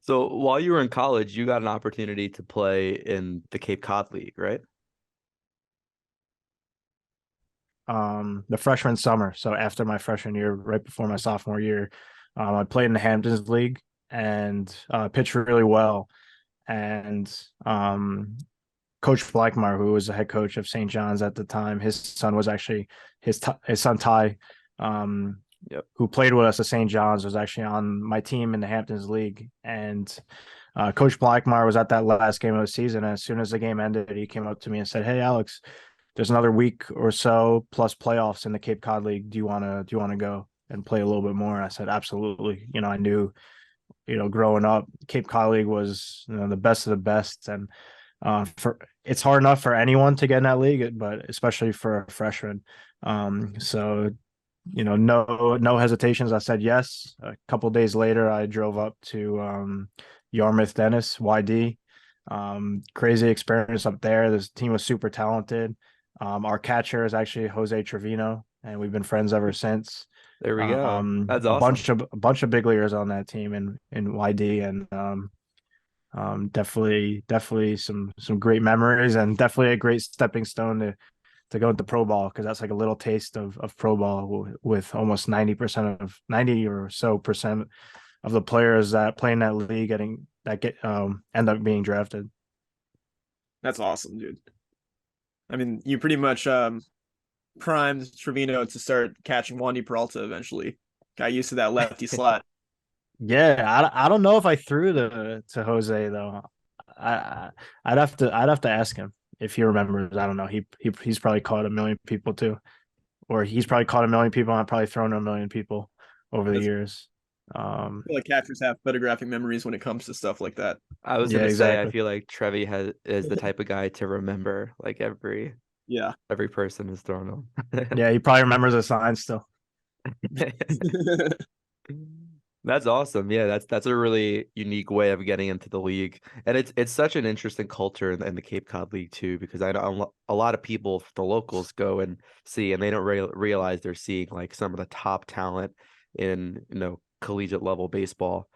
So while you were in college, you got an opportunity to play in the Cape Cod League, right? The freshman summer. So after my freshman year, right before my sophomore year, I played in the Hamptons League and pitched really well. And Coach Blackmar, who was the head coach of St. John's at the time, his son was actually his son Ty, um, Yep. who played with us at St. John's, was actually on my team in the Hamptons League. And Coach Blackmar was at that last game of the season. And as soon as the game ended, he came up to me and said, "Hey, Alex, there's another week or so plus playoffs in the Cape Cod League. Do you want to go and play a little bit more?" And I said, "Absolutely." I knew, growing up, Cape Cod League was, the best of the best, and for it's hard enough for anyone to get in that league, but especially for a freshman. So no hesitations. I said yes. A couple days later, I drove up to Yarmouth Dennis YD. Crazy experience up there. This team was super talented. Our catcher is actually Jose Trevino, and we've been friends ever since. There we go. That's A awesome. bunch of big leaguers on that team in YD, and definitely some great memories, and definitely a great stepping stone to go into pro ball, because that's like a little taste of pro ball, with almost 90 or so percent of the players that play in that league end up being drafted. That's awesome, dude. I mean, you pretty much primed Trevino to start catching Wandy Peralta eventually. Got used to that lefty slot. Yeah, I don't know if I threw to Jose though. I I'd have to ask him if he remembers. I don't know. He's probably caught a million people too, or he's probably caught a million people, and I've probably thrown a million people over the That's, years. I feel like catchers have photographic memories when it comes to stuff like that. I was Yeah, gonna say, I exactly. feel like Trevi is the type of guy to remember like Yeah. every person is thrown him. Yeah, he probably remembers the sign still. That's awesome. Yeah, that's a really unique way of getting into the league. And it's such an interesting culture in the Cape Cod League too, because I know a lot of people, the locals, go and see, and they don't realize they're seeing like some of the top talent in, collegiate level baseball,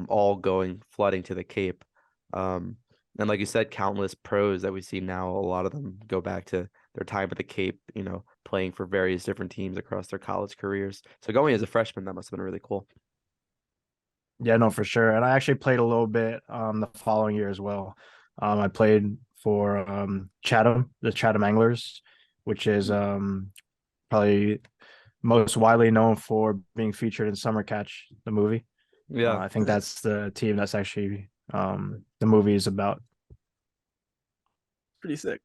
all going flooding to the Cape. Um, and like you said, countless pros that we see now, a lot of them go back to their time at the Cape, playing for various different teams across their college careers. So going as a freshman, that must have been really cool. Yeah, no, for sure. And I actually played a little bit the following year as well. I played for Chatham, the Chatham Anglers, which is probably most widely known for being featured in Summer Catch, the movie. Yeah. I think that's the team that's actually the movie is about. Pretty sick.